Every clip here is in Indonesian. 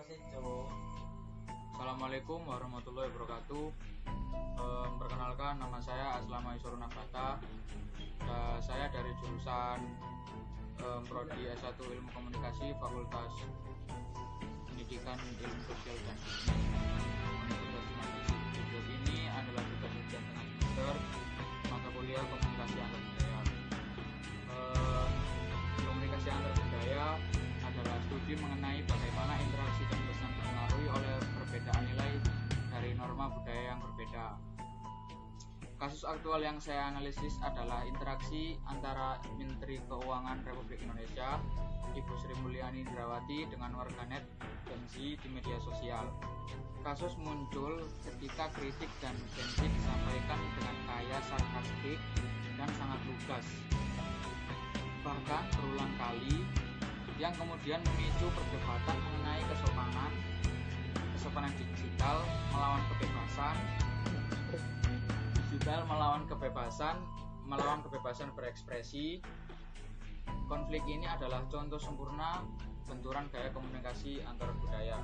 Assalamualaikum warahmatullahi wabarakatuh. Perkenalkan, nama saya Aslama Isoro Nabata. Saya dari jurusan Prodi S1 Ilmu Komunikasi Fakultas Pendidikan Ilmu Sosial dan Universitas Indonesia. Video ini adalah tugas ujian tengah semester mata kuliah Komunikasi Antar Budaya. Komunikasi antar budaya adalah studi mengenai bagaimana interaksi dan pesan dipengaruhi oleh perbedaan nilai dari norma budaya yang berbeda. Kasus aktual yang saya analisis adalah interaksi antara Menteri Keuangan Republik Indonesia, Ibu Sri Mulyani Indrawati, dengan warganet Gen Z di media sosial. Kasus muncul ketika kritik dan Gen Z disampaikan dengan kaya sarkastik dan sangat lugas, bahkan berulang kali, yang kemudian memicu perdebatan mengenai kesopanan digital melawan kebebasan berekspresi. Konflik ini adalah contoh sempurna benturan gaya komunikasi antar budaya,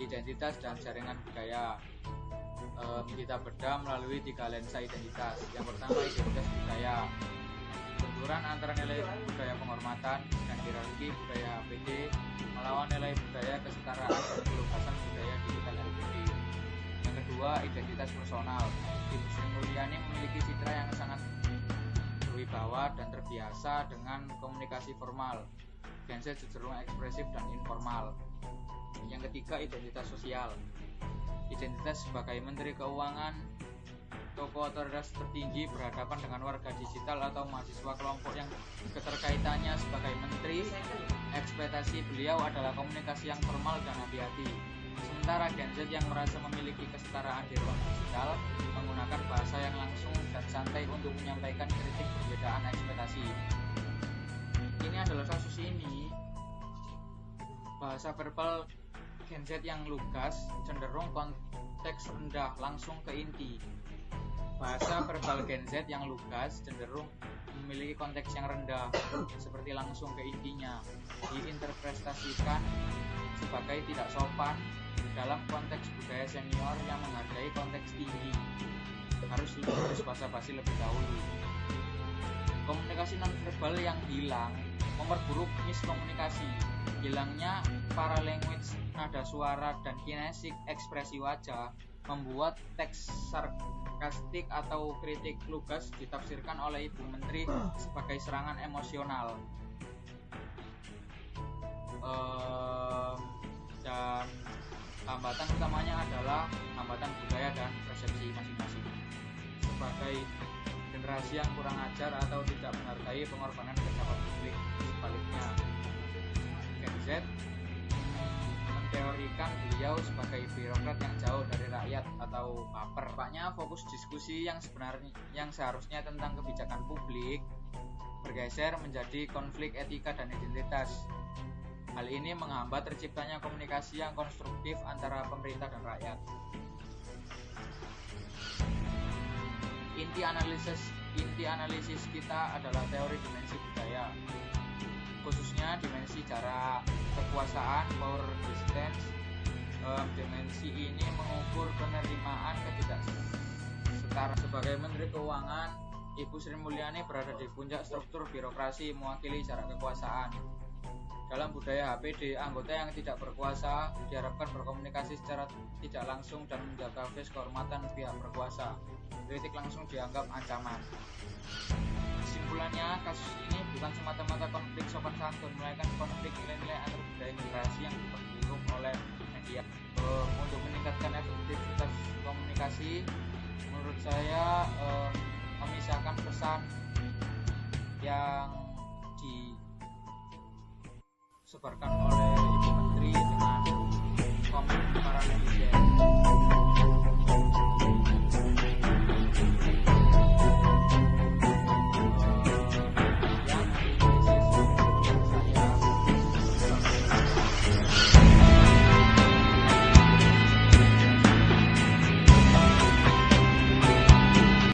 identitas dan jaringan budaya. Kita bedah melalui 3 lensa identitas. Yang pertama, identitas budaya, benturan antara nilai budaya penghormatan dan hierarki budaya HPD melawan nilai budaya kesetaraan dan keluasan budaya digital LBD. Yang kedua, identitas personal. Ibu Sri Mulyani memiliki citra yang sangat berwibawa dan terbiasa dengan komunikasi formal. Gen Z cenderung ekspresif dan informal. Yang ketiga, identitas sosial. Identitas sebagai Menteri Keuangan, tokoh otoritas tertinggi berhadapan dengan warga digital atau mahasiswa kelompok yang keterkaitannya sebagai menteri. Ekspektasi beliau adalah komunikasi yang formal dan hati-hati. Sementara Gen Z yang merasa memiliki kesetaraan di ruang digital menggunakan bahasa yang langsung dan santai untuk menyampaikan kritik perbedaan ekspektasi. Ini adalah kasus ini. Bahasa verbal Gen Z yang lugas, cenderung konteks rendah, langsung ke inti. Bahasa verbal Gen Z yang lugas cenderung memiliki konteks yang rendah, seperti langsung ke intinya, diinterpretasikan sebagai tidak sopan dalam konteks budaya senior yang menghargai konteks tinggi, harus basa-basi lebih dahulu. Komunikasi nonverbal yang hilang memperburuk miskomunikasi. Hilangnya paralanguage, nada suara, dan kinesik ekspresi wajah membuat teks sarkastik atau kritik lugas ditafsirkan oleh Ibu Menteri sebagai serangan emosional. Dan hambatan utamanya adalah hambatan budaya dan persepsi masing-masing. Sebagai generasi yang kurang ajar atau tidak menghargai pengorbanan pejabat publik, sebaliknya Gen Z teorikan beliau sebagai birokrat yang jauh dari rakyat atau baper. Nampaknya fokus diskusi yang seharusnya tentang kebijakan publik bergeser menjadi konflik etika dan identitas. Hal ini menghambat terciptanya komunikasi yang konstruktif antara pemerintah dan rakyat. Inti analisis kita adalah teori dimensi budaya, khususnya dimensi jarak kekuasaan, power distance. Dimensi ini mengukur penerimaan ketidaksetaraan. Sebagai Menteri Keuangan, Ibu Sri Mulyani berada di puncak struktur birokrasi, mewakili jarak kekuasaan. Dalam budaya HPD, anggota yang tidak berkuasa diharapkan berkomunikasi secara tidak langsung dan menjaga face kehormatan pihak berkuasa. Kritik langsung dianggap ancaman. Kesimpulannya, kasus ini bukan semata-mata konflik sopan santun, melainkan konflik nilai-nilai antar budaya generasi yang diperburuk oleh media. Untuk meningkatkan efektivitas komunikasi, menurut saya memisahkan pesan yang disebarkan oleh